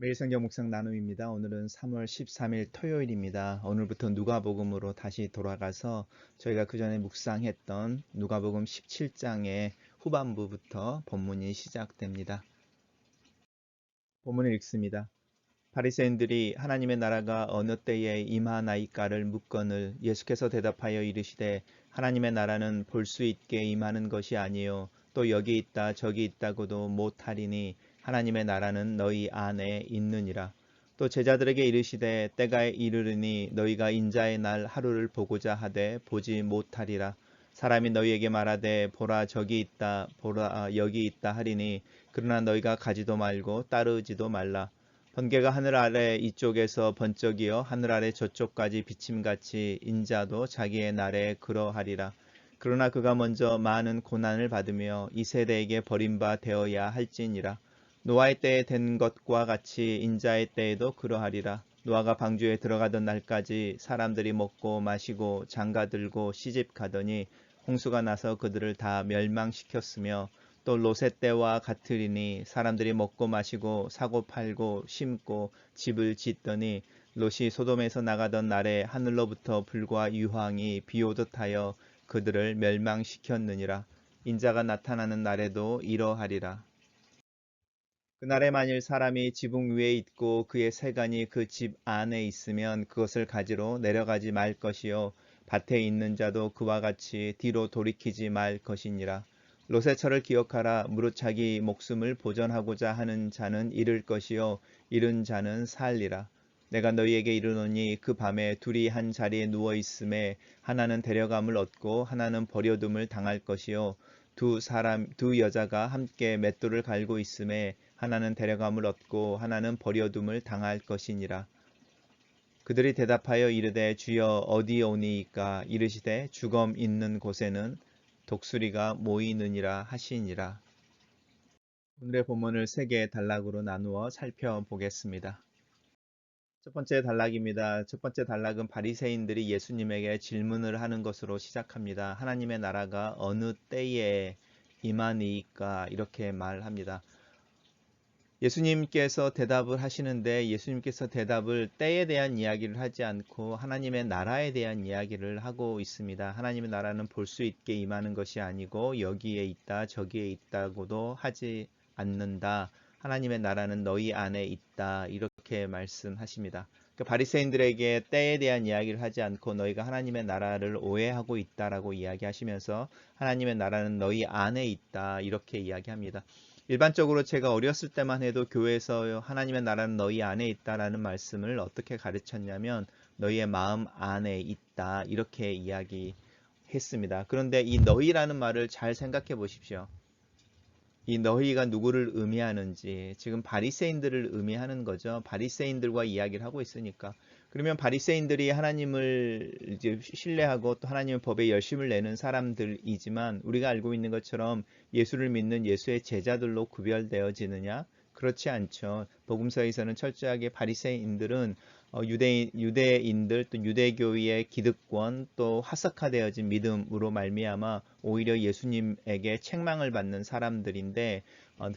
매일 성경 묵상 나눔입니다. 오늘은 3월 13일 토요일입니다. 오늘부터 누가복음으로 다시 돌아가서 저희가 그전에 묵상했던 누가복음 17장의 후반부부터 본문이 시작됩니다. 본문을 읽습니다. 바리새인들이 하나님의 나라가 어느 때에 임하나이까를 묻거늘 예수께서 대답하여 이르시되 하나님의 나라는 볼 수 있게 임하는 것이 아니요 또 여기 있다 저기 있다고도 못하리니 하나님의 나라는 너희 안에 있느니라. 또 제자들에게 이르시되 때가 이르르니 너희가 인자의 날 하루를 보고자 하되 보지 못하리라. 사람이 너희에게 말하되 보라 저기 있다 보라 여기 있다 하리니 그러나 너희가 가지도 말고 따르지도 말라. 번개가 하늘 아래 이쪽에서 번쩍이어 하늘 아래 저쪽까지 비침같이 인자도 자기의 날에 그러하리라. 그러나 그가 먼저 많은 고난을 받으며 이 세대에게 버림바 되어야 할지니라. 노아의 때에 된 것과 같이 인자의 때에도 그러하리라. 노아가 방주에 들어가던 날까지 사람들이 먹고 마시고 장가들고 시집가더니 홍수가 나서 그들을 다 멸망시켰으며 또 롯의 때와 같으리니 사람들이 먹고 마시고 사고 팔고 심고 집을 짓더니 롯이 소돔에서 나가던 날에 하늘로부터 불과 유황이 비오듯 하여 그들을 멸망시켰느니라. 인자가 나타나는 날에도 이러하리라. 그날에 만일 사람이 지붕 위에 있고 그의 세간이 그 집 안에 있으면 그것을 가지러 내려가지 말 것이요 밭에 있는 자도 그와 같이 뒤로 돌이키지 말 것이니라. 롯의 철을 기억하라. 무릇 자기 목숨을 보전하고자 하는 자는 잃을 것이요 잃은 자는 살리라. 내가 너희에게 이르노니 그 밤에 둘이 한 자리에 누워 있음에 하나는 데려감을 얻고 하나는 버려둠을 당할 것이요 두 여자가 함께 맷돌을 갈고 있음에 하나는 데려감을 얻고 하나는 버려둠을 당할 것이니라. 그들이 대답하여 이르되 주여 어디오니이까. 이르시되 주검 있는 곳에는 독수리가 모이느니라 하시니라. 오늘의 본문을 세 개의 단락으로 나누어 살펴보겠습니다. 첫 번째 단락입니다. 첫 번째 단락은 바리새인들이 예수님에게 질문을 하는 것으로 시작합니다. 하나님의 나라가 어느 때에 임하니이까 이렇게 말합니다. 예수님께서 대답을 하시는데 예수님께서 대답을 때에 대한 이야기를 하지 않고 하나님의 나라에 대한 이야기를 하고 있습니다. 하나님의 나라는 볼 수 있게 임하는 것이 아니고 여기에 있다 저기에 있다고도 하지 않는다. 하나님의 나라는 너희 안에 있다. 이렇게 말씀하십니다. 바리새인들에게 때에 대한 이야기를 하지 않고 너희가 하나님의 나라를 오해하고 있다라고 이야기하시면서 하나님의 나라는 너희 안에 있다. 이렇게 이야기합니다. 일반적으로 제가 어렸을 때만 해도 교회에서 하나님의 나라는 너희 안에 있다라는 말씀을 어떻게 가르쳤냐면 너희의 마음 안에 있다 이렇게 이야기했습니다. 그런데 이 너희라는 말을 잘 생각해 보십시오. 이 너희가 누구를 의미하는지 지금 바리새인들을 의미하는 거죠. 바리새인들과 이야기를 하고 있으니까. 그러면 바리새인들이 하나님을 이제 신뢰하고 또 하나님의 법에 열심을 내는 사람들이지만 우리가 알고 있는 것처럼 예수를 믿는 예수의 제자들로 구별되어지느냐? 그렇지 않죠. 복음서에서는 철저하게 바리새인들은 유대인들 또 유대교의 기득권 또 화석화되어진 믿음으로 말미암아 오히려 예수님에게 책망을 받는 사람들인데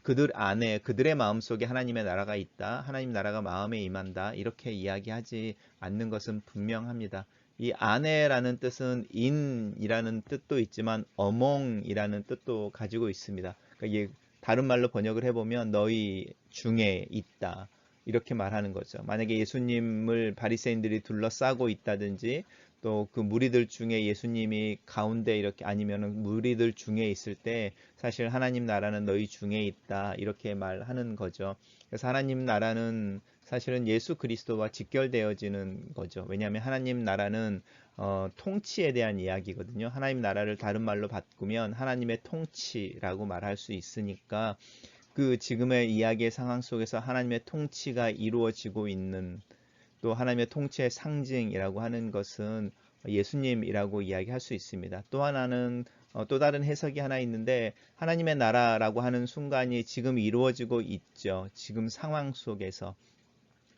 그들 안에 그들의 마음속에 하나님의 나라가 있다. 하나님 나라가 마음에 임한다. 이렇게 이야기하지 않는 것은 분명합니다. 이 안에라는 뜻은 in이라는 뜻도 있지만 among이라는 뜻도 가지고 있습니다. 그러니까 다른 말로 번역을 해보면 너희 중에 있다. 이렇게 말하는 거죠. 만약에 예수님을 바리새인들이 둘러싸고 있다든지 또 그 무리들 중에 예수님이 가운데 이렇게 아니면은 무리들 중에 있을 때 사실 하나님 나라는 너희 중에 있다 이렇게 말하는 거죠. 그래서 하나님 나라는 사실은 예수 그리스도와 직결되어지는 거죠. 왜냐하면 하나님 나라는 통치에 대한 이야기거든요. 하나님 나라를 다른 말로 바꾸면 하나님의 통치라고 말할 수 있으니까 그 지금의 이야기의 상황 속에서 하나님의 통치가 이루어지고 있는 또 하나님의 통치의 상징이라고 하는 것은 예수님이라고 이야기할 수 있습니다. 또 하나는 또 다른 해석이 하나 있는데 하나님의 나라라고 하는 순간이 지금 이루어지고 있죠. 지금 상황 속에서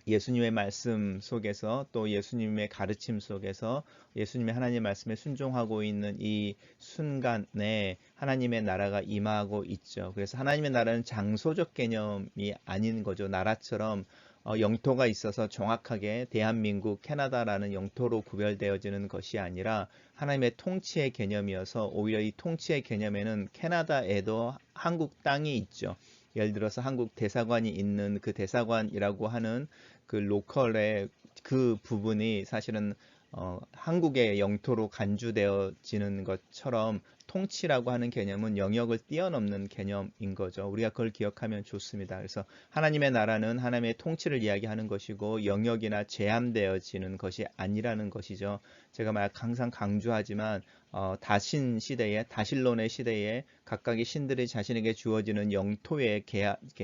예수님의 말씀 속에서 또 예수님의 가르침 속에서 예수님의 하나님의 말씀에 순종하고 있는 이 순간에 하나님의 나라가 임하고 있죠. 그래서 하나님의 나라는 장소적 개념이 아닌 거죠. 나라처럼 영토가 있어서 정확하게 대한민국, 캐나다라는 영토로 구별되어지는 것이 아니라 하나님의 통치의 개념이어서 오히려 이 통치의 개념에는 캐나다에도 한국 땅이 있죠. 예를 들어서 한국 대사관이 있는 그 대사관이라고 하는 그 로컬의 그 부분이 사실은 한국의 영토로 간주되어지는 것처럼 통치라고 하는 개념은 영역을 뛰어넘는 개념인 거죠. 우리가 그걸 기억하면 좋습니다. 그래서 하나님의 나라는 하나님의 통치를 이야기하는 것이고 영역이나 제한되어지는 것이 아니라는 것이죠. 제가 항상 강조하지만 다신 시대에 다실론의 시대에 각각의 신들이 자신에게 주어지는 영토에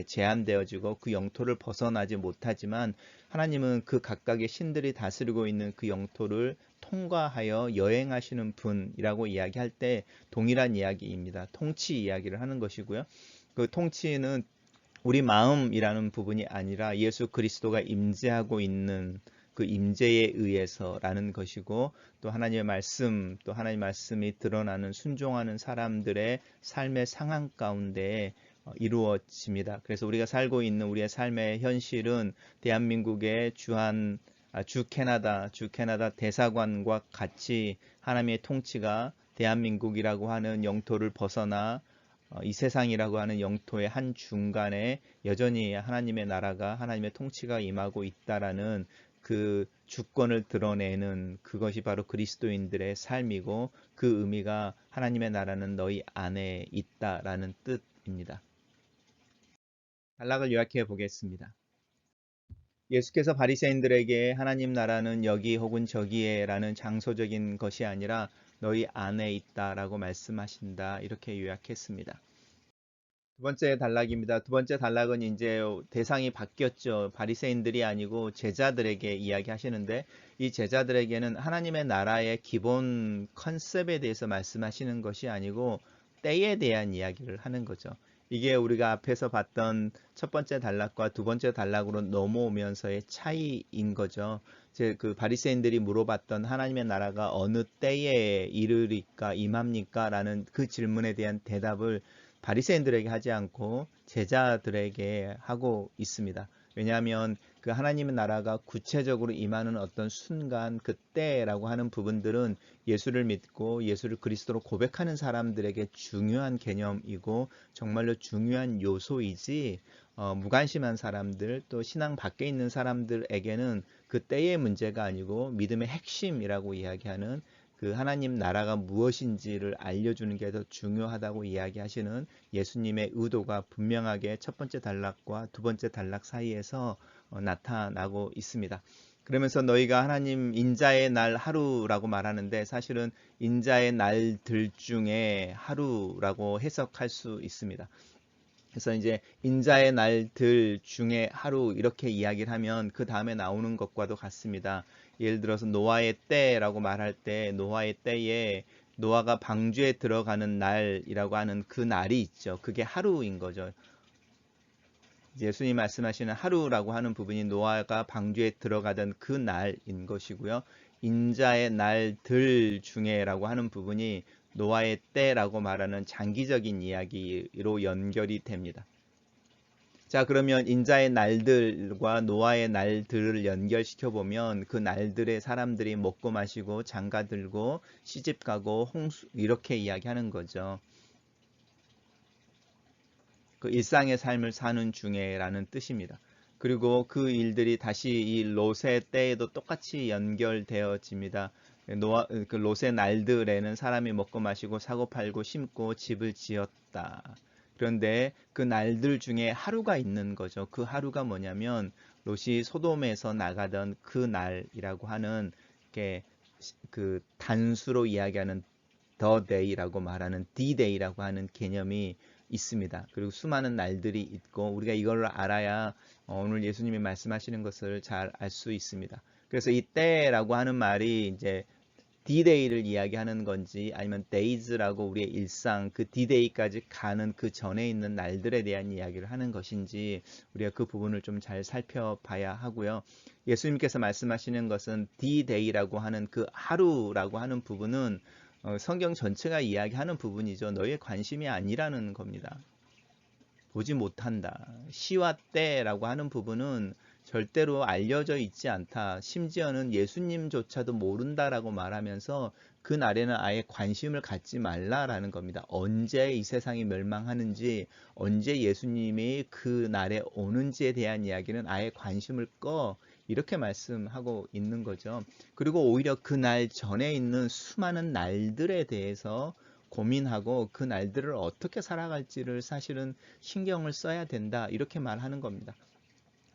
제한되어지고 그 영토를 벗어나지 못하지만 하나님은 그 각각의 신들이 다스리고 있는 그 영토를 통과하여 여행하시는 분이라고 이야기할 때 동일한 이야기입니다. 통치 이야기를 하는 것이고요. 그 통치는 우리 마음이라는 부분이 아니라 예수 그리스도가 임재하고 있는 그 임재에 의해서라는 것이고 또 하나님의 말씀, 또 하나님의 말씀이 드러나는 순종하는 사람들의 삶의 상황 가운데 이루어집니다. 그래서 우리가 살고 있는 우리의 삶의 현실은 대한민국의 주 캐나다 대사관과 같이 하나님의 통치가 대한민국이라고 하는 영토를 벗어나 이 세상이라고 하는 영토의 한 중간에 여전히 하나님의 나라가 하나님의 통치가 임하고 있다라는 그 주권을 드러내는 그것이 바로 그리스도인들의 삶이고 그 의미가 하나님의 나라는 너희 안에 있다라는 뜻입니다. 단락을 요약해 보겠습니다. 예수께서 바리새인들에게 하나님 나라는 여기 혹은 저기에라는 장소적인 것이 아니라 너희 안에 있다라고 말씀하신다. 이렇게 요약했습니다. 두 번째 단락입니다. 두 번째 단락은 이제 대상이 바뀌었죠. 바리새인들이 아니고 제자들에게 이야기하시는데 이 제자들에게는 하나님의 나라의 기본 컨셉에 대해서 말씀하시는 것이 아니고 때에 대한 이야기를 하는 거죠. 이게 우리가 앞에서 봤던 첫 번째 단락과 두 번째 단락으로 넘어오면서의 차이인 거죠. 그 바리새인들이 물어봤던 하나님의 나라가 어느 때에 이르리까 임합니까? 라는 그 질문에 대한 대답을 바리새인들에게 하지 않고 제자들에게 하고 있습니다. 왜냐하면 그 하나님의 나라가 구체적으로 임하는 어떤 순간 그때라고 하는 부분들은 예수를 믿고 예수를 그리스도로 고백하는 사람들에게 중요한 개념이고 정말로 중요한 요소이지 무관심한 사람들 또 신앙 밖에 있는 사람들에게는 그 때의 문제가 아니고 믿음의 핵심이라고 이야기하는 그 하나님 나라가 무엇인지를 알려주는 게 더 중요하다고 이야기하시는 예수님의 의도가 분명하게 첫 번째 단락과 두 번째 단락 사이에서 나타나고 있습니다. 그러면서 너희가 하나님 인자의 날 하루라고 말하는데 사실은 인자의 날들 중에 하루라고 해석할 수 있습니다. 그래서 이제 인자의 날들 중에 하루 이렇게 이야기를 하면 그 다음에 나오는 것과도 같습니다. 예를 들어서 노아의 때라고 말할 때 노아의 때에 노아가 방주에 들어가는 날이라고 하는 그 날이 있죠. 그게 하루인 거죠. 예수님 말씀하시는 하루라고 하는 부분이 노아가 방주에 들어가던 그 날인 것이고요. 인자의 날들 중에라고 하는 부분이 노아의 때라고 말하는 장기적인 이야기로 연결이 됩니다. 자, 그러면 인자의 날들과 노아의 날들을 연결시켜 보면 그 날들의 사람들이 먹고 마시고 장가 들고 시집 가고 홍수 이렇게 이야기하는 거죠. 그 일상의 삶을 사는 중에라는 뜻입니다. 그리고 그 일들이 다시 이 롯의 때에도 똑같이 연결되어집니다. 그 롯의 날들에는 사람이 먹고 마시고 사고 팔고 심고 집을 지었다. 그런데 그 날들 중에 하루가 있는 거죠. 그 하루가 뭐냐면 롯이 소돔에서 나가던 그 날이라고 하는 게 그 단수로 이야기하는 the day라고 말하는 D-day라고 하는 개념이 있습니다. 그리고 수많은 날들이 있고 우리가 이걸 알아야 오늘 예수님이 말씀하시는 것을 잘 알 수 있습니다. 그래서 이 때라고 하는 말이 이제 D-Day를 이야기하는 건지 아니면 Days라고 우리의 일상 그 D-Day까지 가는 그 전에 있는 날들에 대한 이야기를 하는 것인지 우리가 그 부분을 좀 잘 살펴봐야 하고요. 예수님께서 말씀하시는 것은 D-Day라고 하는 그 하루라고 하는 부분은 성경 전체가 이야기하는 부분이죠. 너의 관심이 아니라는 겁니다. 보지 못한다. 시와 때라고 하는 부분은 절대로 알려져 있지 않다. 심지어는 예수님조차도 모른다라고 말하면서 그 날에는 아예 관심을 갖지 말라라는 겁니다. 언제 이 세상이 멸망하는지, 언제 예수님이 그 날에 오는지에 대한 이야기는 아예 관심을 꺼. 이렇게 말씀하고 있는 거죠. 그리고 오히려 그 날 전에 있는 수많은 날들에 대해서 고민하고 그 날들을 어떻게 살아갈지를 사실은 신경을 써야 된다. 이렇게 말하는 겁니다.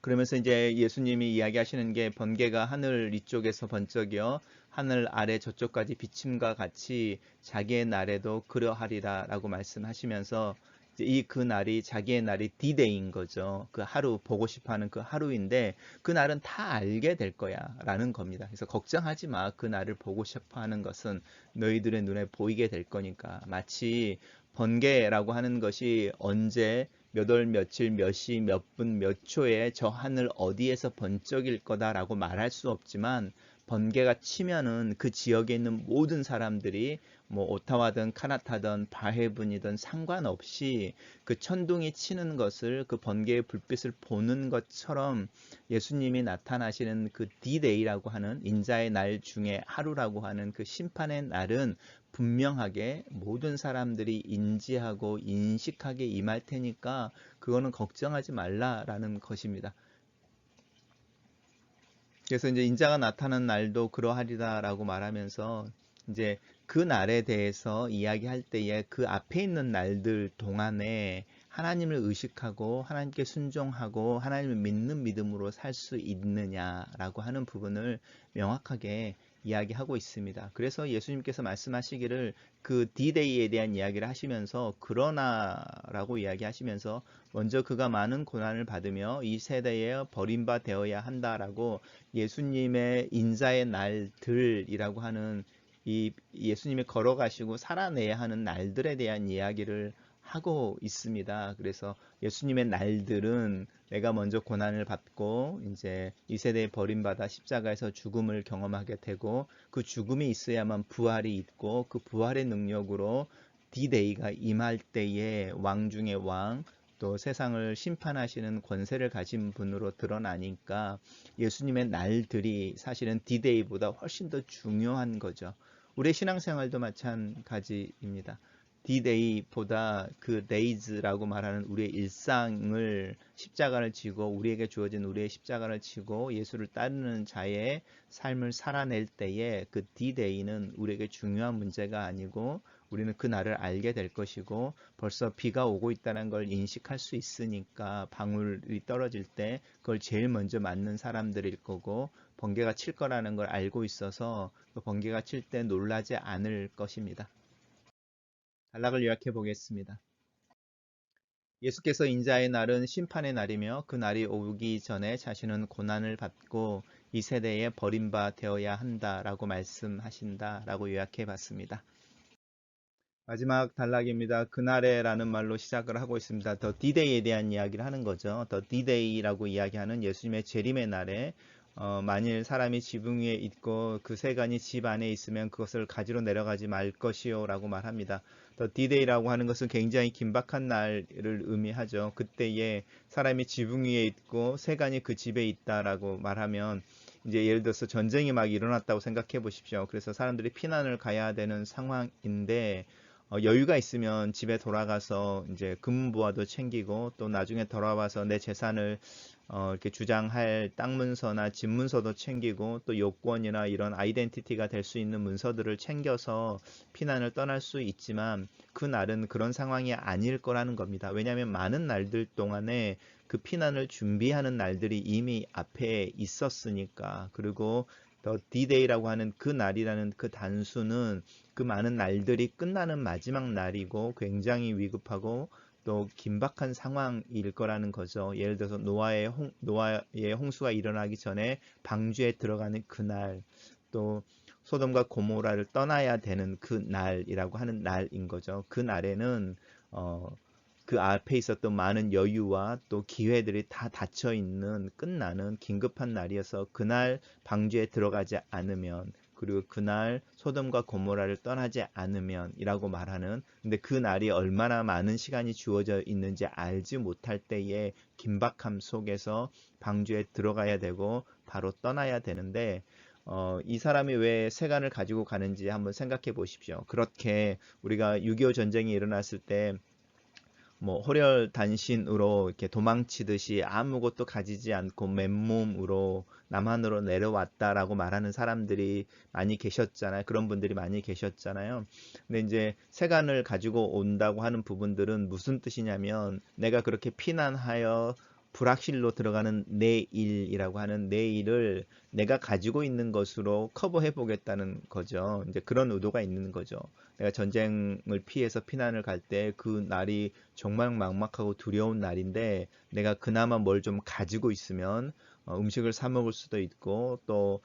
그러면서 이제 예수님이 이야기하시는 게 번개가 하늘 이쪽에서 번쩍이어 하늘 아래 저쪽까지 비침과 같이 자기의 날에도 그러하리라 라고 말씀하시면서 이 그 날이 자기의 날이 D-Day인 거죠. 그 하루 보고 싶어하는 그 하루인데 그 날은 다 알게 될 거야 라는 겁니다. 그래서 걱정하지 마. 그 날을 보고 싶어하는 것은 너희들의 눈에 보이게 될 거니까. 마치 번개라고 하는 것이 언제 몇 월 며칠 몇 시 몇 분 몇 초에 저 하늘 어디에서 번쩍일 거다라고 말할 수 없지만 번개가 치면은 그 지역에 있는 모든 사람들이 뭐 오타와든 카나타든 바헤븐이든 상관없이 그 천둥이 치는 것을 그 번개의 불빛을 보는 것처럼 예수님이 나타나시는 그 D-Day라고 하는 인자의 날 중에 하루라고 하는 그 심판의 날은 분명하게 모든 사람들이 인지하고 인식하게 임할 테니까 그거는 걱정하지 말라라는 것입니다. 그래서 이제 인자가 나타나는 날도 그러하리라라고 말하면서 이제 그 날에 대해서 이야기할 때에 그 앞에 있는 날들 동안에 하나님을 의식하고 하나님께 순종하고 하나님을 믿는 믿음으로 살 수 있느냐라고 하는 부분을 명확하게 이야기하고 있습니다. 그래서 예수님께서 말씀하시기를 그 D-Day에 대한 이야기를 하시면서 그러나라고 이야기하시면서 먼저 그가 많은 고난을 받으며 이 세대에 버림바 되어야 한다라고 예수님의 인자의 날들이라고 하는 이 예수님이 걸어가시고 살아내야 하는 날들에 대한 이야기를 하고 있습니다. 그래서 예수님의 날들은 내가 먼저 고난을 받고 이제 이 세대에 버림받아 십자가에서 죽음을 경험하게 되고 그 죽음이 있어야만 부활이 있고 그 부활의 능력으로 D-Day가 임할 때에 왕 중의 왕 또 세상을 심판하시는 권세를 가진 분으로 드러나니까 예수님의 날들이 사실은 D-Day보다 훨씬 더 중요한 거죠. 우리의 신앙생활도 마찬가지입니다. D-Day보다 그 Days라고 말하는 우리의 일상을 십자가를 지고 우리에게 주어진 우리의 십자가를 지고 예수를 따르는 자의 삶을 살아낼 때에 그 D-Day는 우리에게 중요한 문제가 아니고 우리는 그 날을 알게 될 것이고 벌써 비가 오고 있다는 걸 인식할 수 있으니까 방울이 떨어질 때 그걸 제일 먼저 맞는 사람들일 거고 번개가 칠 거라는 걸 알고 있어서 그 번개가 칠 때 놀라지 않을 것입니다. 단락을 요약해 보겠습니다. 예수께서 인자의 날은 심판의 날이며 그 날이 오기 전에 자신은 고난을 받고 이 세대에 버림바 되어야 한다라고 말씀하신다라고 요약해 봤습니다. 마지막 단락입니다. 그날에라는 말로 시작을 하고 있습니다. 더 D-Day에 대한 이야기를 하는 거죠. 더 D-Day라고 이야기하는 예수님의 재림의 날에 만일 사람이 지붕 위에 있고 그 세간이 집 안에 있으면 그것을 가지러 내려가지 말 것이요 라고 말합니다. 더 D-Day라고 하는 것은 굉장히 긴박한 날을 의미하죠. 그때에 사람이 지붕 위에 있고 세간이 그 집에 있다라고 말하면 이제 예를 들어서 전쟁이 막 일어났다고 생각해 보십시오. 그래서 사람들이 피난을 가야 되는 상황인데 여유가 있으면 집에 돌아가서 이제 금부와도 챙기고 또 나중에 돌아와서 내 재산을 이렇게 주장할 땅 문서나 집 문서도 챙기고 또 요건이나 이런 아이덴티티가 될 수 있는 문서들을 챙겨서 피난을 떠날 수 있지만 그 날은 그런 상황이 아닐 거라는 겁니다. 왜냐하면 많은 날들 동안에 그 피난을 준비하는 날들이 이미 앞에 있었으니까. 그리고 더 D-Day라고 하는 그 날이라는 그 단수는 그 많은 날들이 끝나는 마지막 날이고 굉장히 위급하고 또 긴박한 상황일 거라는 거죠. 예를 들어서 노아의 홍수가 일어나기 전에 방주에 들어가는 그날, 또 소돔과 고모라를 떠나야 되는 그 날이라고 하는 날인 거죠. 그 날에는 그 앞에 있었던 많은 여유와 또 기회들이 다 닫혀 있는 끝나는 긴급한 날이어서 그날 방주에 들어가지 않으면 그리고 그날 소돔과 고모라를 떠나지 않으면이라고 말하는 근데 그 날이 얼마나 많은 시간이 주어져 있는지 알지 못할 때의 긴박함 속에서 방주에 들어가야 되고 바로 떠나야 되는데 이 사람이 왜 세간을 가지고 가는지 한번 생각해 보십시오. 그렇게 우리가 6.25 전쟁이 일어났을 때 뭐 호렬단신으로 이렇게 도망치듯이 아무것도 가지지 않고 맨몸으로 남한으로 내려왔다라고 말하는 사람들이 많이 계셨잖아요. 그런 분들이 많이 계셨잖아요. 근데 이제 세간을 가지고 온다고 하는 부분들은 무슨 뜻이냐면 내가 그렇게 피난하여 불확실로 들어가는 내일이라고 하는 내일을 내가 가지고 있는 것으로 커버해 보겠다는 거죠. 이제 그런 의도가 있는 거죠. 내가 전쟁을 피해서 피난을 갈 때 그 날이 정말 막막하고 두려운 날인데 내가 그나마 뭘 좀 가지고 있으면 음식을 사 먹을 수도 있고 또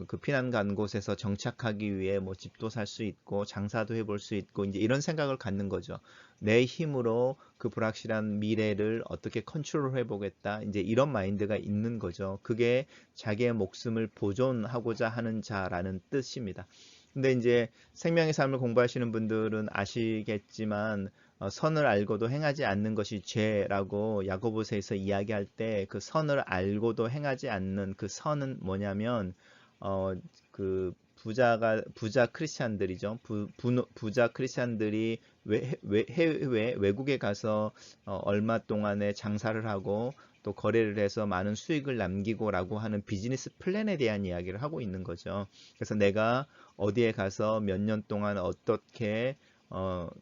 그 피난 간 곳에서 정착하기 위해 뭐 집도 살 수 있고 장사도 해볼 수 있고 이제 이런 생각을 갖는 거죠. 내 힘으로 그 불확실한 미래를 어떻게 컨트롤 해보겠다. 이제 이런 마인드가 있는 거죠. 그게 자기의 목숨을 보존하고자 하는 자라는 뜻입니다. 근데 이제 생명의 삶을 공부하시는 분들은 아시겠지만 선을 알고도 행하지 않는 것이 죄라고 야고보서에서 이야기할 때 그 선을 알고도 행하지 않는 그 선은 뭐냐면 그 부자 크리스찬들이죠. 부자 크리스찬들이 해외 외국에 가서 얼마 동안의 장사를 하고 또 거래를 해서 많은 수익을 남기고라고 하는 비즈니스 플랜에 대한 이야기를 하고 있는 거죠. 그래서 내가 어디에 가서 몇 년 동안 어떻게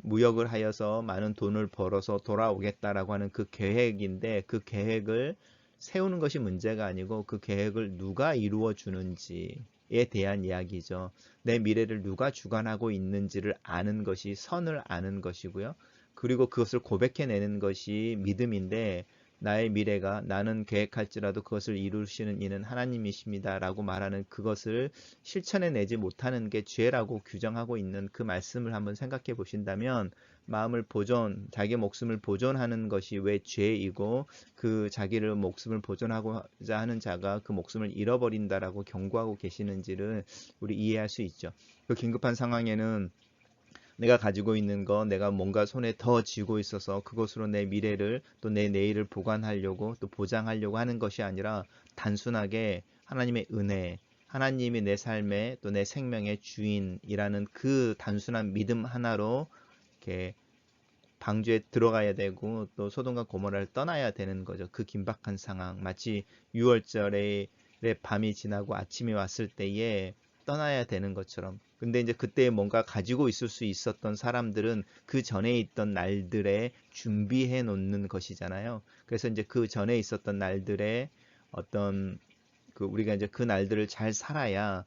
무역을 하여서 많은 돈을 벌어서 돌아오겠다라고 하는 그 계획인데 그 계획을 세우는 것이 문제가 아니고 그 계획을 누가 이루어 주는지에 대한 이야기죠. 내 미래를 누가 주관하고 있는지를 아는 것이 선을 아는 것이고요. 그리고 그것을 고백해내는 것이 믿음인데 나의 미래가 나는 계획할지라도 그것을 이루시는 이는 하나님이십니다. 라고 말하는 그것을 실천해내지 못하는 게 죄라고 규정하고 있는 그 말씀을 한번 생각해 보신다면 마음을 자기 목숨을 보존하는 것이 왜 죄이고 그 자기를 목숨을 보존하고자 하는 자가 그 목숨을 잃어버린다라고 경고하고 계시는지를 우리 이해할 수 있죠. 그 긴급한 상황에는 내가 가지고 있는 거, 내가 뭔가 손에 더 쥐고 있어서 그것으로 내 미래를 또 내 내일을 보관하려고 또 보장하려고 하는 것이 아니라 단순하게 하나님의 은혜, 하나님이 내 삶의 또 내 생명의 주인이라는 그 단순한 믿음 하나로 이렇게 방주에 들어가야 되고 또 소돔과 고모라를 떠나야 되는 거죠. 그 긴박한 상황. 마치 6월절에 밤이 지나고 아침이 왔을 때에 떠나야 되는 것처럼. 근데 이제 그때 뭔가 가지고 있을 수 있었던 사람들은 그 전에 있던 날들에 준비해 놓는 것이잖아요. 그래서 이제 그 전에 있었던 날들에 어떤 그 우리가 이제 그 날들을 잘 살아야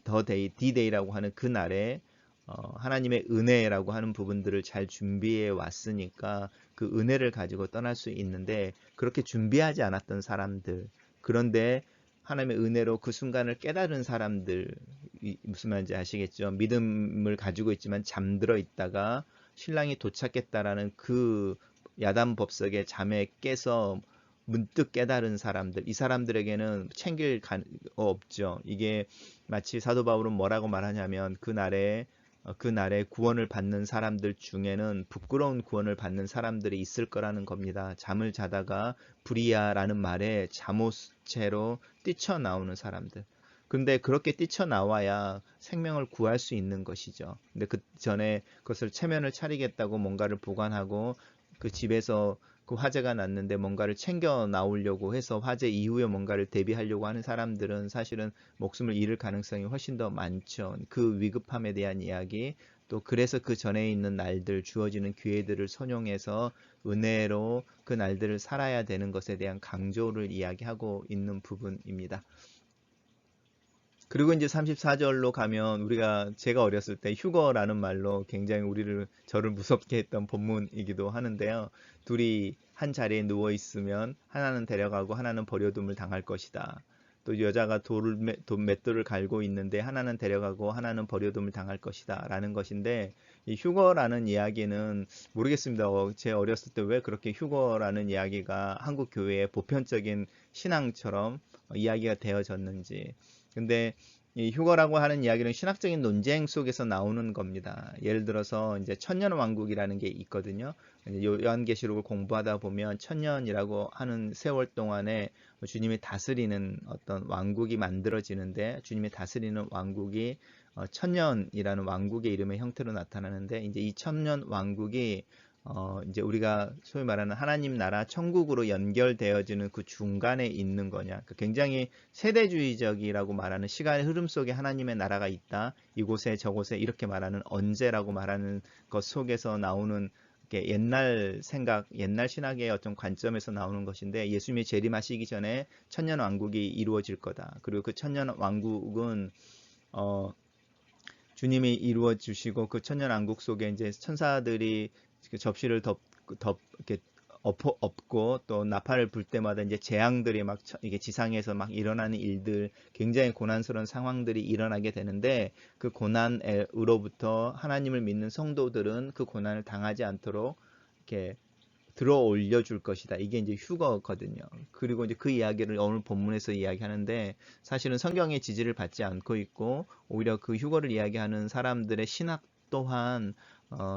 더 데이, D-Day라고 하는 그 날에 하나님의 은혜라고 하는 부분들을 잘 준비해 왔으니까 그 은혜를 가지고 떠날 수 있는데 그렇게 준비하지 않았던 사람들 그런데 하나님의 은혜로 그 순간을 깨달은 사람들 무슨 말인지 아시겠죠? 믿음을 가지고 있지만 잠들어 있다가 신랑이 도착했다라는 그 야단 법석의 잠에 깨서 문득 깨달은 사람들, 이 사람들에게는 챙길 없죠. 이게 마치 사도 바울은 뭐라고 말하냐면 그날에 구원을 받는 사람들 중에는 부끄러운 구원을 받는 사람들이 있을 거라는 겁니다. 잠을 자다가 브리아라는 말에 잠옷채로 뛰쳐나오는 사람들. 근데 그렇게 뛰쳐나와야 생명을 구할 수 있는 것이죠. 근데 그 전에 그것을 체면을 차리겠다고 뭔가를 보관하고 그 집에서 그 화재가 났는데 뭔가를 챙겨 나오려고 해서 화재 이후에 뭔가를 대비하려고 하는 사람들은 사실은 목숨을 잃을 가능성이 훨씬 더 많죠. 그 위급함에 대한 이야기, 또 그래서 그 전에 있는 날들, 주어지는 기회들을 선용해서 은혜로 그 날들을 살아야 되는 것에 대한 강조를 이야기하고 있는 부분입니다. 그리고 이제 34절로 가면 제가 어렸을 때 휴거라는 말로 굉장히 저를 무섭게 했던 본문이기도 하는데요. 둘이 한 자리에 누워 있으면 하나는 데려가고 하나는 버려둠을 당할 것이다. 또 여자가 맷돌을 갈고 있는데 하나는 데려가고 하나는 버려둠을 당할 것이다 라는 것인데, 이 휴거라는 이야기는 모르겠습니다. 제 어렸을 때 왜 그렇게 휴거라는 이야기가 한국 교회의 보편적인 신앙처럼 이야기가 되어졌는지. 근데 이 휴거라고 하는 이야기는 신학적인 논쟁 속에서 나오는 겁니다. 예를 들어서 이제 천년 왕국이라는 게 있거든요. 요한계시록을 공부하다 보면 천년이라고 하는 세월 동안에 주님이 다스리는 어떤 왕국이 만들어지는데, 주님이 다스리는 왕국이 천년이라는 왕국의 이름의 형태로 나타나는데, 이제 이 천년 왕국이 이제 우리가 소위 말하는 하나님 나라 천국으로 연결되어지는 그 중간에 있는 거냐. 굉장히 세대주의적이라고 말하는 시간의 흐름 속에 하나님의 나라가 있다. 이곳에 저곳에 이렇게 말하는 언제라고 말하는 것 속에서 나오는 옛날 생각, 옛날 신학의 어떤 관점에서 나오는 것인데, 예수님이 재림하시기 전에 천년 왕국이 이루어질 거다. 그리고 그 천년 왕국은 주님이 이루어 주시고, 그 천년 왕국 속에 이제 천사들이 접시를 이렇게 엎고 또 나팔을 불 때마다 이제 재앙들이 막 이게 지상에서 막 일어나는 일들, 굉장히 고난스러운 상황들이 일어나게 되는데, 그 고난으로부터 하나님을 믿는 성도들은 그 고난을 당하지 않도록 이렇게 들어 올려줄 것이다. 이게 이제 휴거거든요. 그리고 이제 그 이야기를 오늘 본문에서 이야기하는데, 사실은 성경의 지지를 받지 않고 있고, 오히려 그 휴거를 이야기하는 사람들의 신학 또한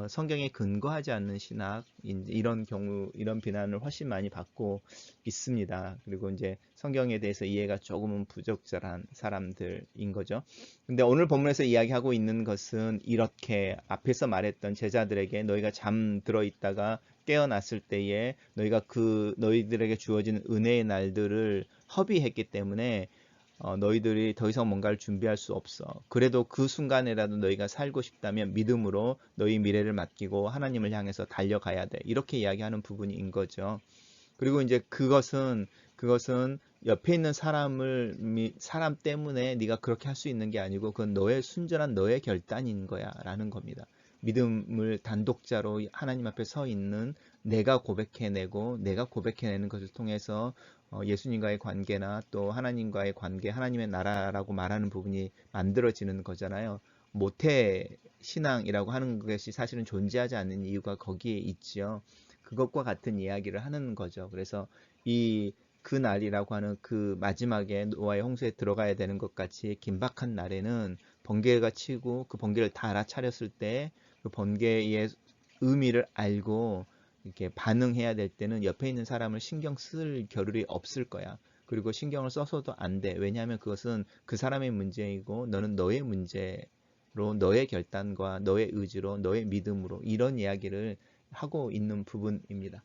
성경에 근거하지 않는 신학, 이런 경우, 이런 비난을 훨씬 많이 받고 있습니다. 그리고 이제 성경에 대해서 이해가 조금은 부적절한 사람들인 거죠. 근데 오늘 본문에서 이야기하고 있는 것은, 이렇게 앞에서 말했던 제자들에게 너희가 잠들어 있다가 깨어났을 때에 너희가 너희들에게 주어진 은혜의 날들을 허비했기 때문에 너희들이 더 이상 뭔가를 준비할 수 없어. 그래도 그 순간에라도 너희가 살고 싶다면 믿음으로 너희 미래를 맡기고 하나님을 향해서 달려가야 돼. 이렇게 이야기하는 부분인 거죠. 그리고 이제 그것은 옆에 있는 사람 때문에 네가 그렇게 할 수 있는 게 아니고, 그건 너의 순전한 너의 결단인 거야라는 겁니다. 믿음을 단독자로 하나님 앞에 서 있는 내가 고백해내고, 내가 고백해내는 것을 통해서 예수님과의 관계나 또 하나님과의 관계, 하나님의 나라라고 말하는 부분이 만들어지는 거잖아요. 모태 신앙이라고 하는 것이 사실은 존재하지 않는 이유가 거기에 있지요. 그것과 같은 이야기를 하는 거죠. 그래서 그 날이라고 하는 그 마지막에 노아의 홍수에 들어가야 되는 것 같이 긴박한 날에는 번개가 치고, 그 번개를 다 알아차렸을 때 그 번개의 의미를 알고 이렇게 반응해야 될 때는 옆에 있는 사람을 신경 쓸 겨를이 없을 거야. 그리고 신경을 써서도 안 돼. 왜냐하면 그것은 그 사람의 문제이고, 너는 너의 문제로, 너의 결단과 너의 의지로, 너의 믿음으로 이런 이야기를 하고 있는 부분입니다.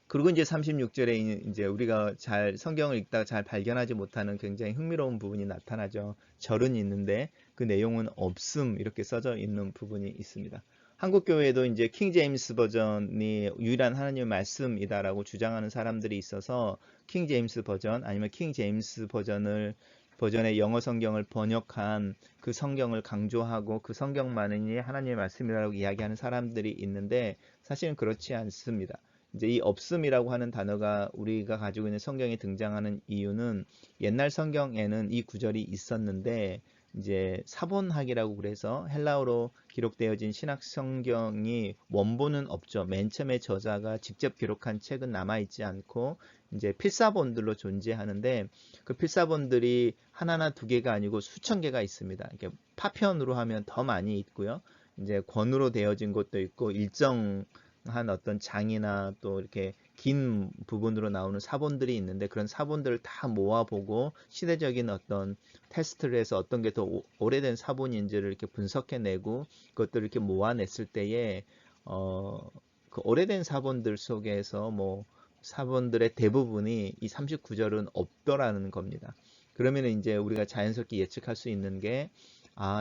그리고 이제 36절에 이제 우리가 성경을 읽다가 잘 발견하지 못하는 굉장히 흥미로운 부분이 나타나죠. 절은 있는데 그 내용은 없음, 이렇게 써져 있는 부분이 있습니다. 한국 교회에도 이제 킹 제임스 버전이 유일한 하나님의 말씀이다라고 주장하는 사람들이 있어서, 킹 제임스 버전 아니면 킹 제임스 버전의 영어 성경을 번역한 그 성경을 강조하고, 그 성경만이 하나님의 말씀이라고 이야기하는 사람들이 있는데, 사실은 그렇지 않습니다. 이제 이 없음이라고 하는 단어가 우리가 가지고 있는 성경에 등장하는 이유는, 옛날 성경에는 이 구절이 있었는데 이제 사본학이라고 그래서 헬라어로 기록되어진 신학 성경이 원본은 없죠. 맨 처음에 저자가 직접 기록한 책은 남아있지 않고 이제 필사본들로 존재하는데, 그 필사본들이 하나나 두 개가 아니고 수천 개가 있습니다. 이렇게 파편으로 하면 더 많이 있고요. 이제 권으로 되어진 것도 있고, 일정한 어떤 장이나 또 이렇게 긴 부분으로 나오는 사본들이 있는데, 그런 사본들을 다 모아보고 시대적인 어떤 테스트를 해서 어떤 게 더 오래된 사본인지를 이렇게 분석해내고, 그것들을 이렇게 모아냈을 때에 그 오래된 사본들 속에서 사본들의 대부분이 이 39절은 없더라는 겁니다. 그러면 이제 우리가 자연스럽게 예측할 수 있는 게,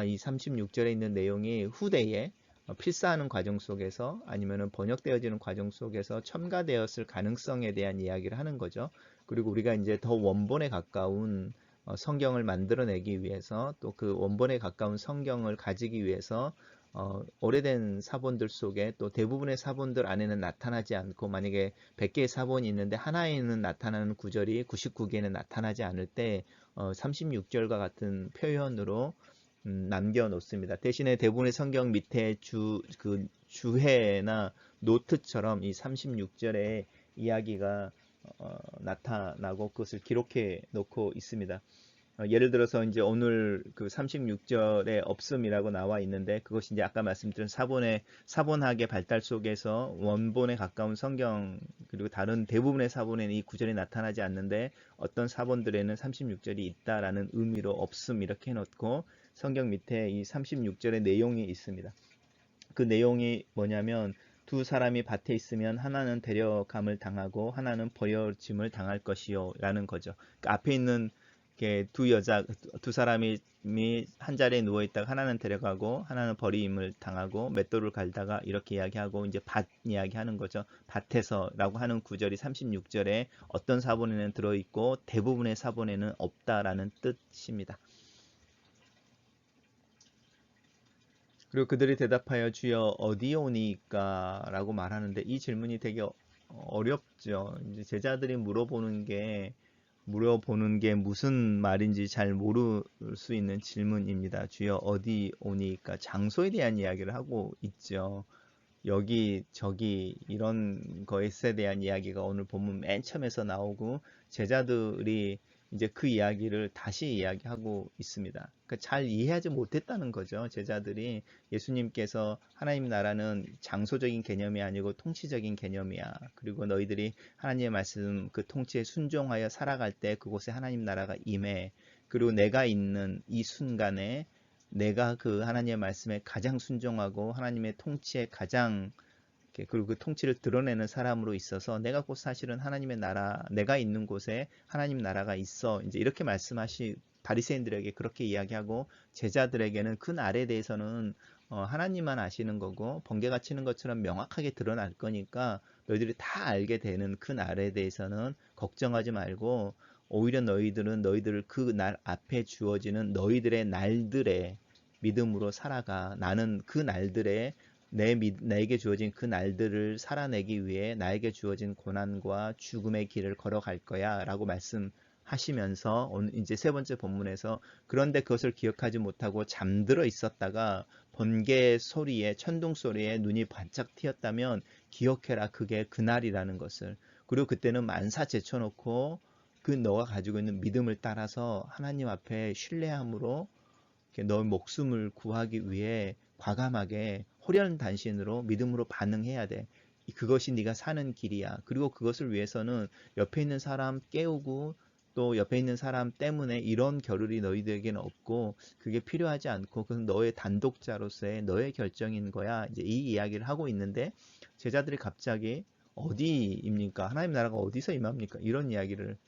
이 36절에 있는 내용이 후대에 필사하는 과정 속에서 아니면은 번역되어지는 과정 속에서 첨가되었을 가능성에 대한 이야기를 하는 거죠. 그리고 우리가 이제 더 원본에 가까운 성경을 만들어내기 위해서, 또 그 원본에 가까운 성경을 가지기 위해서 오래된 사본들 속에 또 대부분의 사본들 안에는 나타나지 않고, 만약에 100개의 사본이 있는데 하나에는 나타나는 구절이 99개는 나타나지 않을 때 36절과 같은 표현으로 남겨놓습니다. 대신에 대부분의 성경 밑에 주해나 노트처럼 이 36절의 이야기가 나타나고 그것을 기록해 놓고 있습니다. 예를 들어서 이제 오늘 그 36절에 없음이라고 나와 있는데, 그것이 이제 아까 말씀드린 사본학의 발달 속에서 원본에 가까운 성경 그리고 다른 대부분의 사본에는 이 구절이 나타나지 않는데, 어떤 사본들에는 36절이 있다라는 의미로 없음 이렇게 해놓고 성경 밑에 이 36절의 내용이 있습니다. 그 내용이 뭐냐면, 두 사람이 밭에 있으면 하나는 데려감을 당하고 하나는 버려짐을 당할 것이요 라는 거죠. 그 앞에 있는 두 사람이 한 자리에 누워 있다가 하나는 데려가고 하나는 버림을 당하고 맷돌을 갈다가 이렇게 이야기하고 이제 밭 이야기하는 거죠. 밭에서라고 하는 구절이 36절에 어떤 사본에는 들어있고 대부분의 사본에는 없다라는 뜻입니다. 그리고 그들이 대답하여 주여 어디에 오니까 라고 말하는데, 이 질문이 되게 어렵죠. 이제 제자들이 물어보는 게 무슨 말인지 잘 모를 수 있는 질문입니다. 주여 어디 오니까, 장소에 대한 이야기를 하고 있죠. 여기 저기 이런 것에 대한 이야기가 오늘 본문 맨 처음에서 나오고, 제자들이 이제 그 이야기를 다시 이야기하고 있습니다. 그러니까 잘 이해하지 못했다는 거죠. 제자들이 예수님께서 하나님 나라는 장소적인 개념이 아니고 통치적인 개념이야. 그리고 너희들이 하나님의 말씀 그 통치에 순종하여 살아갈 때 그곳에 하나님 나라가 임해. 그리고 내가 있는 이 순간에 내가 그 하나님의 말씀에 가장 순종하고 하나님의 통치에 가장 그리고 그 통치를 드러내는 사람으로 있어서 내가 곧 사실은 하나님의 나라, 내가 있는 곳에 하나님 나라가 있어. 이제 이렇게 바리새인들에게 그렇게 이야기하고, 제자들에게는 그 날에 대해서는 하나님만 아시는 거고 번개가 치는 것처럼 명확하게 드러날 거니까 너희들이 다 알게 되는 그 날에 대해서는 걱정하지 말고, 오히려 너희들을 그 날 앞에 주어지는 너희들의 날들에 믿음으로 살아가. 나는 그 날들에 나에게 주어진 그 날들을 살아내기 위해 나에게 주어진 고난과 죽음의 길을 걸어갈 거야 라고 말씀하시면서, 오늘 이제 세 번째 본문에서 그런데 그것을 기억하지 못하고 잠들어 있었다가 번개 소리에, 천둥 소리에 눈이 반짝 튀었다면 기억해라, 그게 그날이라는 것을. 그리고 그때는 만사 제쳐놓고 그 너가 가지고 있는 믿음을 따라서 하나님 앞에 신뢰함으로 너 목숨을 구하기 위해 과감하게 호련단신으로 믿음으로 반응해야 돼. 그것이 네가 사는 길이야. 그리고 그것을 위해서는 옆에 있는 사람 깨우고 또 옆에 있는 사람 때문에 이런 겨를이 너희들에게는 없고, 그게 필요하지 않고 그건 너의 단독자로서의 너의 결정인 거야. 이제 이 이야기를 하고 있는데, 제자들이 갑자기 어디입니까? 하나님 나라가 어디서 임합니까? 이런 이야기를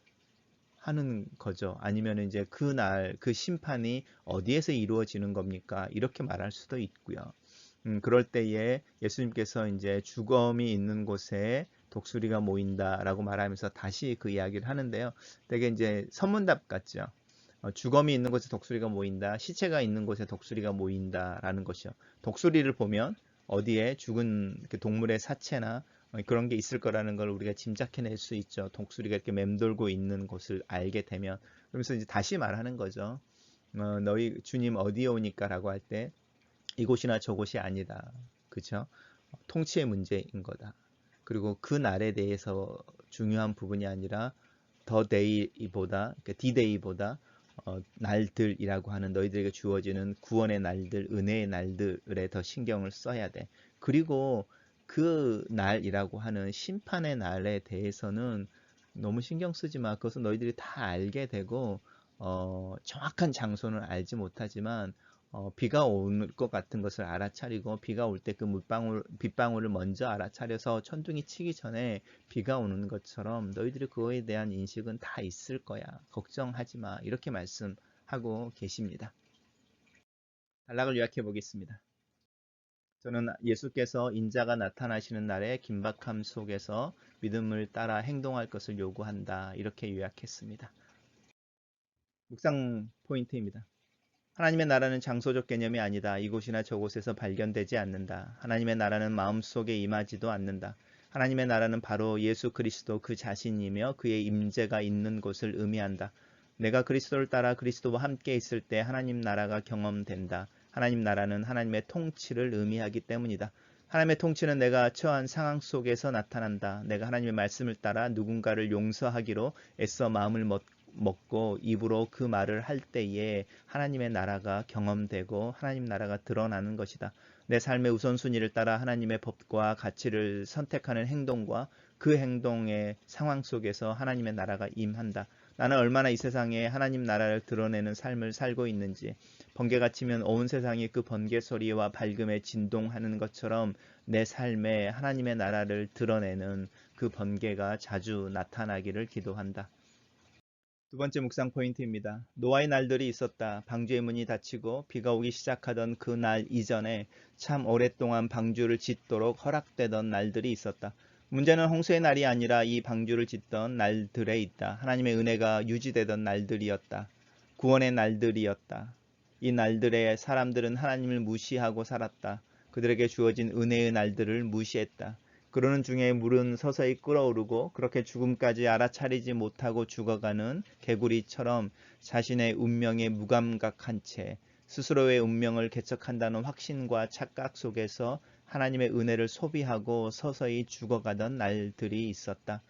하는 거죠. 아니면 이제 그날 그 심판이 어디에서 이루어지는 겁니까? 이렇게 말할 수도 있고요. 그럴 때에 예수님께서 이제 죽음이 있는 곳에 독수리가 모인다라고 말하면서 다시 그 이야기를 하는데요. 되게 이제 선문답 같죠. 죽음이 있는 곳에 독수리가 모인다, 시체가 있는 곳에 독수리가 모인다라는 것이요. 독수리를 보면 어디에 죽은 동물의 사체나 그런 게 있을 거라는 걸 우리가 짐작해낼 수 있죠. 독수리가 이렇게 맴돌고 있는 곳을 알게 되면. 그러면서 이제 다시 말하는 거죠. 너희 주님 어디에 오니까라고 할 때 이곳이나 저곳이 아니다. 그렇죠? 통치의 문제인 거다. 그리고 그 날에 대해서 중요한 부분이 아니라 더 데이보다, 그러니까 디데이보다 날들이라고 하는 너희들에게 주어지는 구원의 날들, 은혜의 날들에 더 신경을 써야 돼. 그리고 그 날이라고 하는 심판의 날에 대해서는 너무 신경 쓰지 마. 그것은 너희들이 다 알게 되고, 정확한 장소는 알지 못하지만 비가 올 것 같은 것을 알아차리고, 비가 올 때 그 빗방울을 먼저 알아차려서 천둥이 치기 전에 비가 오는 것처럼 너희들이 그거에 대한 인식은 다 있을 거야. 걱정하지 마. 이렇게 말씀하고 계십니다. 단락을 요약해 보겠습니다. 저는 예수께서 인자가 나타나시는 날의 긴박함 속에서 믿음을 따라 행동할 것을 요구한다. 이렇게 요약했습니다. 묵상 포인트입니다. 하나님의 나라는 장소적 개념이 아니다. 이곳이나 저곳에서 발견되지 않는다. 하나님의 나라는 마음속에 임하지도 않는다. 하나님의 나라는 바로 예수 그리스도 그 자신이며 그의 임재가 있는 곳을 의미한다. 내가 그리스도를 따라 그리스도와 함께 있을 때 하나님 나라가 경험된다. 하나님 나라는 하나님의 통치를 의미하기 때문이다. 하나님의 통치는 내가 처한 상황 속에서 나타난다. 내가 하나님의 말씀을 따라 누군가를 용서하기로 애써 마음을 먹고 입으로 그 말을 할 때에 하나님의 나라가 경험되고 하나님 나라가 드러나는 것이다. 내 삶의 우선순위를 따라 하나님의 법과 가치를 선택하는 행동과 그 행동의 상황 속에서 하나님의 나라가 임한다. 나는 얼마나 이 세상에 하나님 나라를 드러내는 삶을 살고 있는지, 번개가 치면 온 세상이 그 번개 소리와 밝음에 진동하는 것처럼 내 삶에 하나님의 나라를 드러내는 그 번개가 자주 나타나기를 기도한다. 두 번째 묵상 포인트입니다. 노아의 날들이 있었다. 방주의 문이 닫히고 비가 오기 시작하던 그 날 이전에 참 오랫동안 방주를 짓도록 허락되던 날들이 있었다. 문제는 홍수의 날이 아니라 이 방주를 짓던 날들에 있다. 하나님의 은혜가 유지되던 날들이었다. 구원의 날들이었다. 이 날들에 사람들은 하나님을 무시하고 살았다. 그들에게 주어진 은혜의 날들을 무시했다. 그러는 중에 물은 서서히 끓어오르고 그렇게 죽음까지 알아차리지 못하고 죽어가는 개구리처럼 자신의 운명에 무감각한 채 스스로의 운명을 개척한다는 확신과 착각 속에서 하나님의 은혜를 소비하고 서서히 죽어가던 날들이 있었다.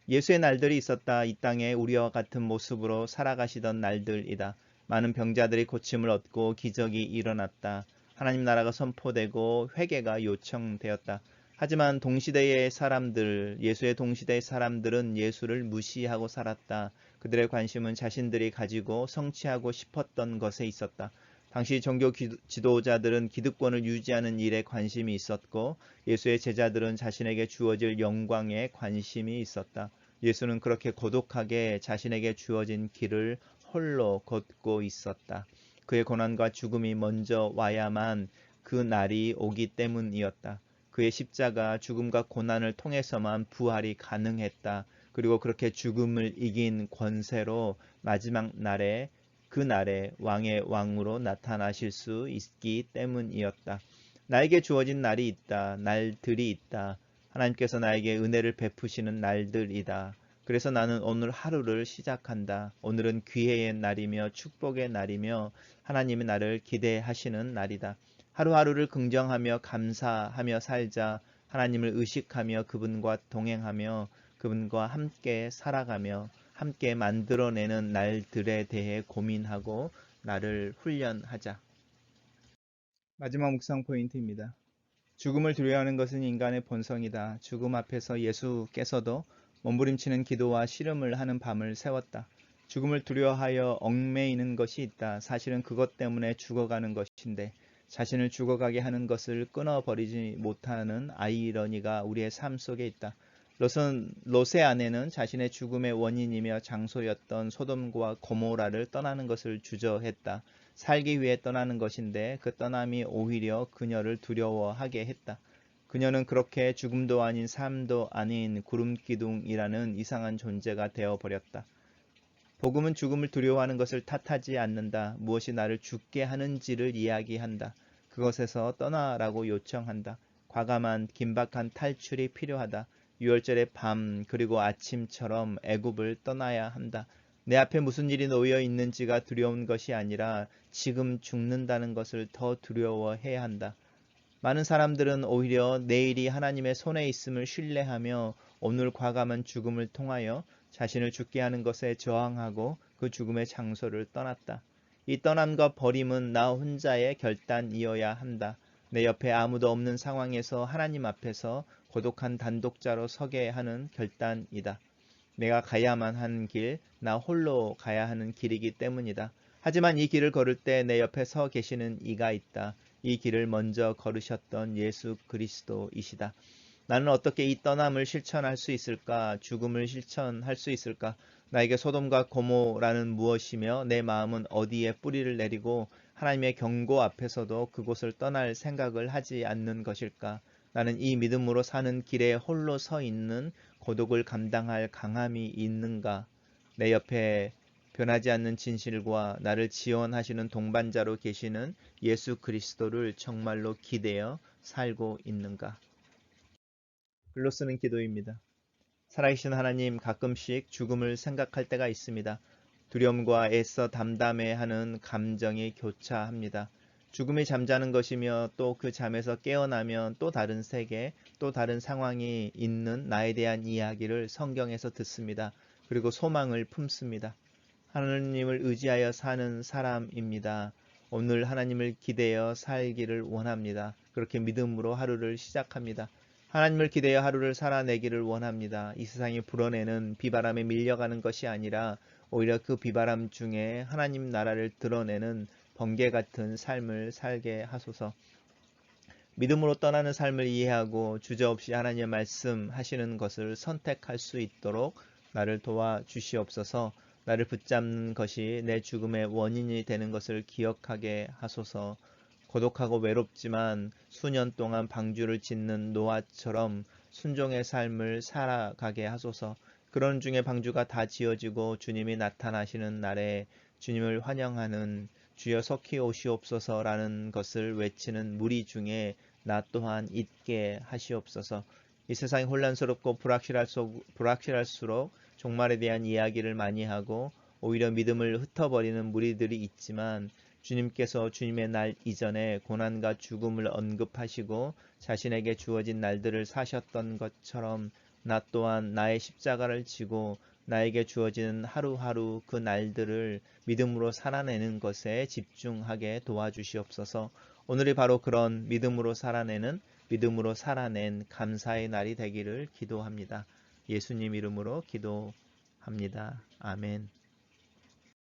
예수의 날들이 있었다. 이 땅에 우리와 같은 모습으로 살아가시던 날들이다. 많은 병자들이 고침을 얻고 기적이 일어났다. 하나님 나라가 선포되고 회개가 요청되었다. 하지만 동시대의 사람들, 예수의 동시대의 사람들은 예수를 무시하고 살았다. 그들의 관심은 자신들이 가지고 성취하고 싶었던 것에 있었다. 당시 종교 지도자들은 기득권을 유지하는 일에 관심이 있었고 예수의 제자들은 자신에게 주어질 영광에 관심이 있었다. 예수는 그렇게 고독하게 자신에게 주어진 길을 홀로 걷고 있었다. 그의 고난과 죽음이 먼저 와야만 그 날이 오기 때문이었다. 그의 십자가 죽음과 고난을 통해서만 부활이 가능했다. 그리고 그렇게 죽음을 이긴 권세로 마지막 날에 그 날에 왕의 왕으로 나타나실 수 있기 때문이었다. 나에게 주어진 날이 있다. 날들이 있다. 하나님께서 나에게 은혜를 베푸시는 날들이다. 그래서 나는 오늘 하루를 시작한다. 오늘은 기회의 날이며 축복의 날이며 하나님의 나를 기대하시는 날이다. 하루하루를 긍정하며 감사하며 살자. 하나님을 의식하며 그분과 동행하며 그분과 함께 살아가며 함께 만들어내는 날들에 대해 고민하고 나를 훈련하자. 마지막 묵상 포인트입니다. 죽음을 두려워하는 것은 인간의 본성이다. 죽음 앞에서 예수께서도 몸부림치는 기도와 씨름을 하는 밤을 세웠다. 죽음을 두려워하여 얽매이는 것이 있다. 사실은 그것 때문에 죽어가는 것인데 자신을 죽어가게 하는 것을 끊어버리지 못하는 아이러니가 우리의 삶 속에 있다. 롯의 아내는 자신의 죽음의 원인이며 장소였던 소돔과 고모라를 떠나는 것을 주저했다. 살기 위해 떠나는 것인데 그 떠남이 오히려 그녀를 두려워하게 했다. 그녀는 그렇게 죽음도 아닌 삶도 아닌 구름기둥이라는 이상한 존재가 되어버렸다. 복음은 죽음을 두려워하는 것을 탓하지 않는다. 무엇이 나를 죽게 하는지를 이야기한다. 그것에서 떠나라고 요청한다. 과감한 긴박한 탈출이 필요하다. 6월절의 밤 그리고 아침처럼 애굽을 떠나야 한다. 내 앞에 무슨 일이 놓여 있는지가 두려운 것이 아니라 지금 죽는다는 것을 더 두려워해야 한다. 많은 사람들은 오히려 내일이 하나님의 손에 있음을 신뢰하며 오늘 과감한 죽음을 통하여 자신을 죽게 하는 것에 저항하고 그 죽음의 장소를 떠났다. 이 떠남과 버림은 나 혼자의 결단이어야 한다. 내 옆에 아무도 없는 상황에서 하나님 앞에서 고독한 단독자로 서게 하는 결단이다. 내가 가야만 하는 길, 나 홀로 가야 하는 길이기 때문이다. 하지만 이 길을 걸을 때 내 옆에 서 계시는 이가 있다. 이 길을 먼저 걸으셨던 예수 그리스도이시다. 나는 어떻게 이 떠남을 실천할 수 있을까? 죽음을 실천할 수 있을까? 나에게 소돔과 고모라는 무엇이며 내 마음은 어디에 뿌리를 내리고 하나님의 경고 앞에서도 그곳을 떠날 생각을 하지 않는 것일까? 나는 이 믿음으로 사는 길에 홀로 서 있는 고독을 감당할 강함이 있는가? 내 옆에 변하지 않는 진실과 나를 지원하시는 동반자로 계시는 예수 그리스도를 정말로 기대어 살고 있는가? 글로 쓰는 기도입니다. 살아계신 하나님, 가끔씩 죽음을 생각할 때가 있습니다. 두려움과 애써 담담해하는 감정이 교차합니다. 죽음이 잠자는 것이며 또 그 잠에서 깨어나면 또 다른 세계, 또 다른 상황이 있는 나에 대한 이야기를 성경에서 듣습니다. 그리고 소망을 품습니다. 하나님을 의지하여 사는 사람입니다. 오늘 하나님을 기대어 살기를 원합니다. 그렇게 믿음으로 하루를 시작합니다. 하나님을 기대어 하루를 살아내기를 원합니다. 이 세상이 불어내는 비바람에 밀려가는 것이 아니라 오히려 그 비바람 중에 하나님 나라를 드러내는 번개 같은 삶을 살게 하소서. 믿음으로 떠나는 삶을 이해하고 주저없이 하나님의 말씀하시는 것을 선택할 수 있도록 나를 도와주시옵소서. 나를 붙잡는 것이 내 죽음의 원인이 되는 것을 기억하게 하소서. 고독하고 외롭지만 수년 동안 방주를 짓는 노아처럼 순종의 삶을 살아가게 하소서. 그런 중에 방주가 다 지어지고 주님이 나타나시는 날에 주님을 환영하는 주여 속히 오시옵소서라는 것을 외치는 무리 중에 나 또한 있게 하시옵소서. 이 세상이 혼란스럽고 불확실할수록 종말에 대한 이야기를 많이 하고 오히려 믿음을 흩어버리는 무리들이 있지만 주님께서 주님의 날 이전에 고난과 죽음을 언급하시고 자신에게 주어진 날들을 사셨던 것처럼 나 또한 나의 십자가를 지고 나에게 주어지는 하루하루 그 날들을 믿음으로 살아내는 것에 집중하게 도와주시옵소서. 오늘이 바로 그런 믿음으로 살아낸 감사의 날이 되기를 기도합니다. 예수님 이름으로 기도합니다. 아멘.